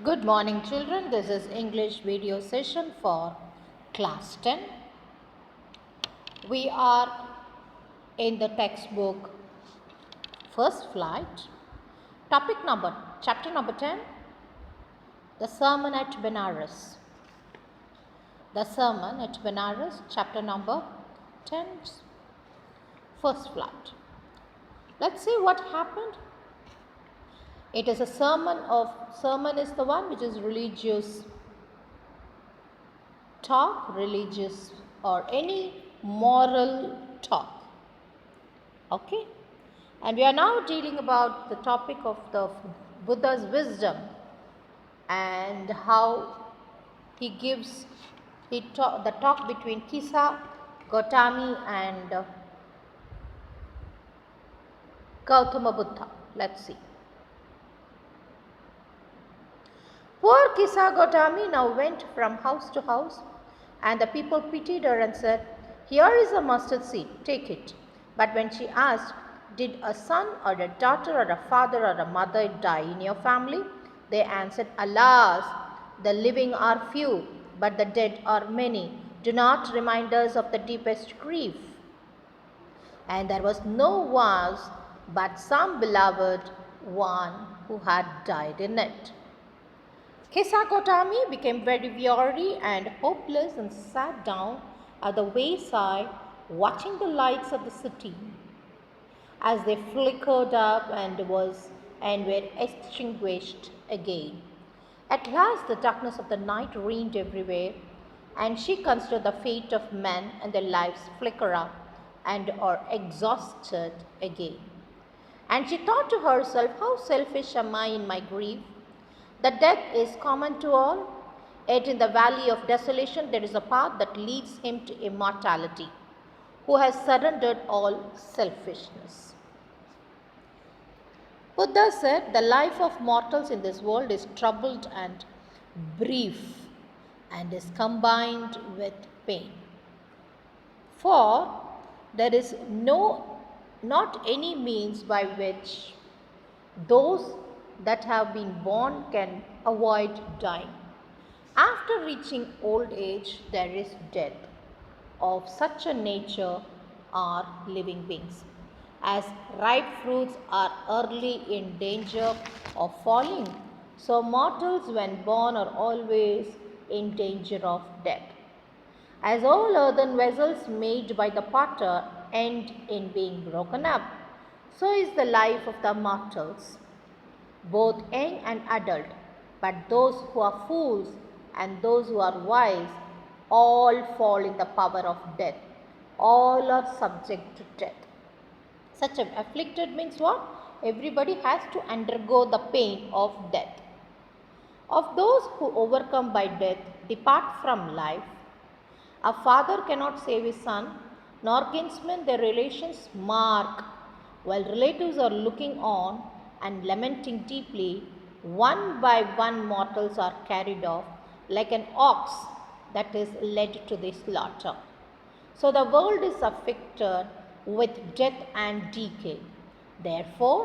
Good morning, children. This is English video session for class 10. We are in the textbook First Flight. Chapter number 10, The Sermon at Benares. The Sermon at Benares, chapter number 10, First Flight. Let's see what happened. It is a sermon is the one which is religious talk, religious or any moral talk. Okay? And we are now dealing about the topic of the Buddha's wisdom and how he gives the talk between Kisa, Gautami and Gautama Buddha. Let's see. Poor Kisa Gautami now went from house to house, and the people pitied her and said, "Here is a mustard seed, take it." But when she asked, "Did a son or a daughter or a father or a mother die in your family?" they answered, "Alas, the living are few, but the dead are many. Do not remind us of the deepest grief." And there was no one but some beloved one who had died in it. Kisa Gautami became very weary and hopeless and sat down at the wayside watching the lights of the city as they flickered up and were extinguished again. At last the darkness of the night reigned everywhere, and she considered the fate of men and their lives flicker up and are exhausted again. And she thought to herself, "How selfish am I in my grief? The death is common to all, yet in the valley of desolation there is a path that leads him to immortality, who has surrendered all selfishness." Buddha said, "The life of mortals in this world is troubled and brief and is combined with pain. For there is not any means by which those that have been born can avoid dying. After reaching old age, there is death. Of such a nature are living beings. As ripe fruits are early in danger of falling, so mortals, when born, are always in danger of death. As all earthen vessels made by the potter end in being broken up, so is the life of the mortals, both young and adult, but those who are fools and those who are wise all fall in the power of death. All are subject to death." Such a afflicted means what? Everybody has to undergo the pain of death. Of those who overcome by death depart from life. A father cannot save his son, nor kinsmen their relations mark. While relatives are looking on and lamenting deeply, one by one mortals are carried off like an ox that is led to the slaughter. So the world is afflicted with death and decay. Therefore,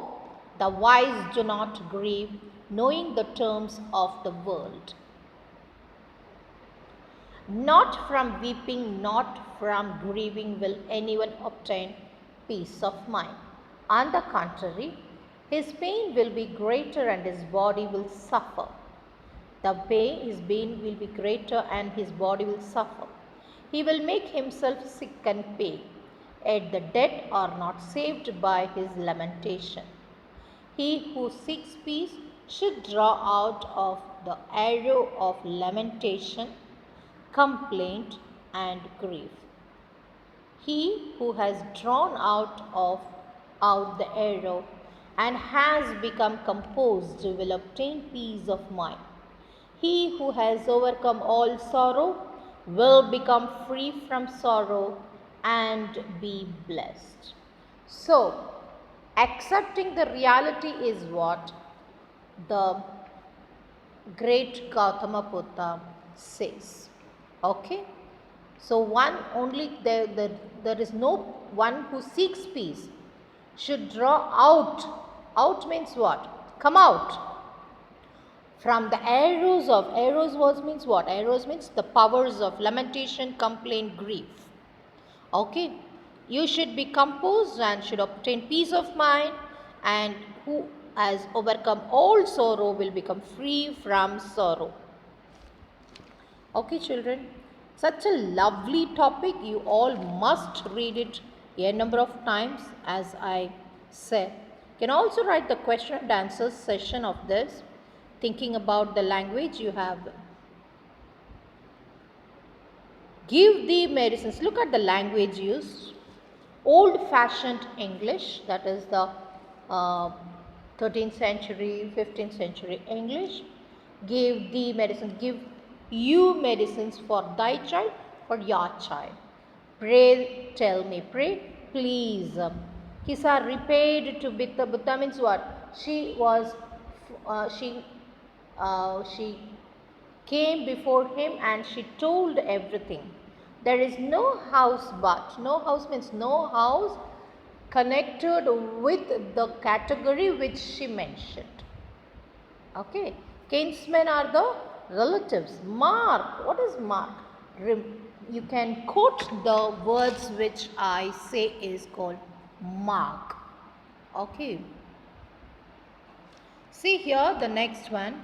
the wise do not grieve, knowing the terms of the world. Not from weeping, not from grieving will anyone obtain peace of mind. On the contrary, his pain will be greater and his body will suffer. His pain will be greater and his body will suffer. He will make himself sick and pale, yet the dead are not saved by his lamentation. He who seeks peace should draw out of the arrow of lamentation, complaint, and grief. He who has drawn out the arrow and has become composed will obtain peace of mind. He who has overcome all sorrow will become free from sorrow and be blessed. So, accepting the reality is what the great Gautama Buddha says. Okay? So, there is no one who seeks peace should draw out. Out means what? Come out From the arrows words means what? Arrows means the powers of lamentation, complaint, grief. Okay, you should be composed and should obtain peace of mind, and who has overcome all sorrow will become free from sorrow. Okay, children, such a lovely topic. You all must read it a number of times, as I said. You can also write the question and answer session of this, thinking about the language you have. Give the medicines. Look at the language used. Old-fashioned English, that is the 13th century, 15th century English. Give the medicine. Give you medicines for thy child, for your child. Pray, tell me. Pray, please. Kisa repaid to Buddha. Buddha means what? She was, she came before him and she told everything. There is no house but, no house means no house connected with the category which she mentioned. Okay, kinsmen are the relatives. Mark, what is mark? You can quote the words which I say is called mark. Okay. See here the next one.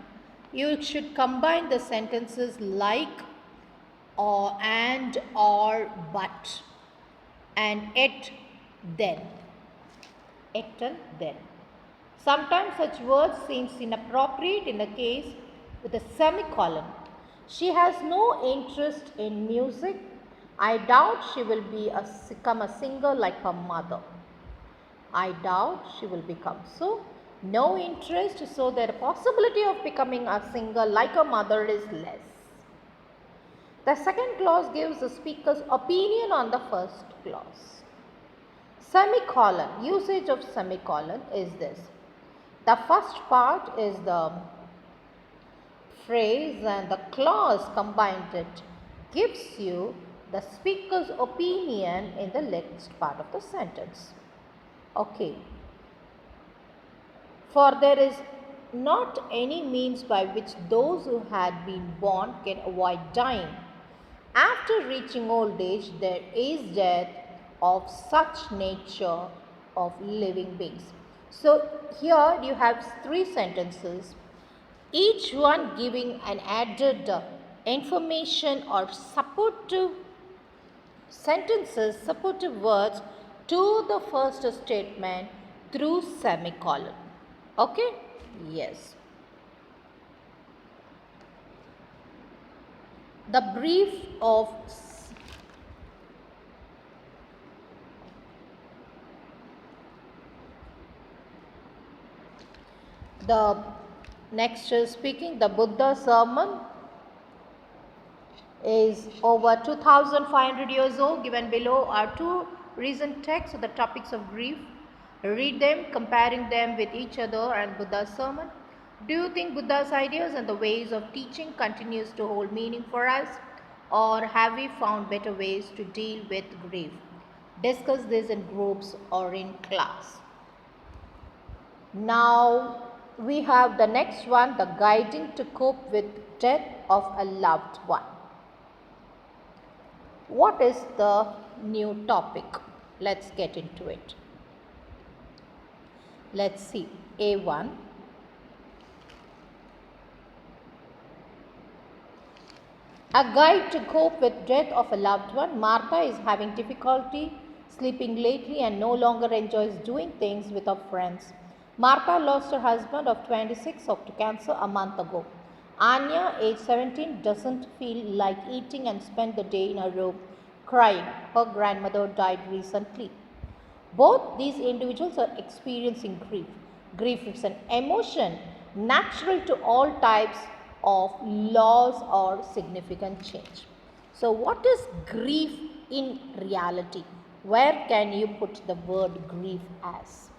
You should combine the sentences like, or, and, or, but, and yet, then. Yet and then. Sometimes such words seems inappropriate in a case with a semicolon. She has no interest in music. I doubt she will become a singer like her mother. I doubt she will become. So, no interest, so the possibility of becoming a singer like her mother is less. The second clause gives the speaker's opinion on the first clause. Semicolon, usage of semicolon is this. The first part is the phrase and the clause combined it gives you the speaker's opinion in the next part of the sentence. Okay. For there is not any means by which those who had been born can avoid dying. After reaching old age, there is death of such nature of living beings. So here you have three sentences, each one giving an added information or supportive sentences, supportive words to the first statement through semicolon. Okay? Yes. The brief of the next speaking, the Buddha sermon is over 2500 years old. Given below are two recent texts of the topics of grief. Read them, comparing them with each other and Buddha's sermon. Do you think Buddha's ideas and the ways of teaching continues to hold meaning for us, or have we found better ways to deal with grief? Discuss this in groups or in class. Now we have the next one, the guiding to cope with death of a loved one. What is the new topic? Let's get into it. Let's see. A1. A guide to cope with death of a loved one. Martha is having difficulty sleeping lately and no longer enjoys doing things with her friends. Martha lost her husband of 26 to cancer a month ago. Anya, age 17, doesn't feel like eating and spent the day in her room crying. Her grandmother died recently. Both these individuals are experiencing grief. Grief is an emotion natural to all types of loss or significant change. So, what is grief in reality? Where can you put the word grief as?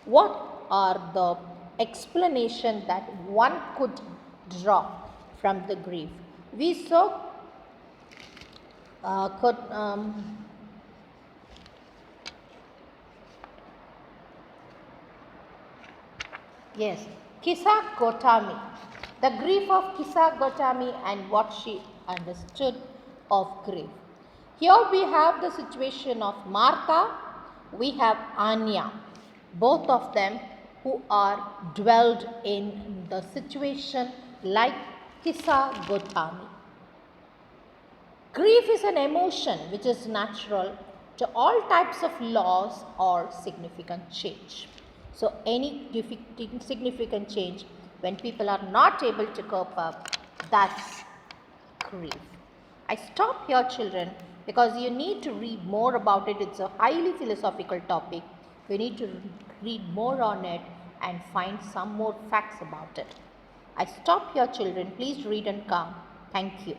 What are the explanation that one could draw from the grief? We saw yes, Kisa Kotami. The grief of Kisa Gotami and what she understood of grief. Here we have the situation of Martha, we have Anya, both of them who are dwelled in the situation like Kisa Gotami. Grief is an emotion which is natural to all types of loss or significant change. So, any significant change when people are not able to cope up, that's grief. I stop here, children, because you need to read more about it. It's a highly philosophical topic. You need to read more on it and find some more facts about it. I stop here, children. Please read and come. Thank you.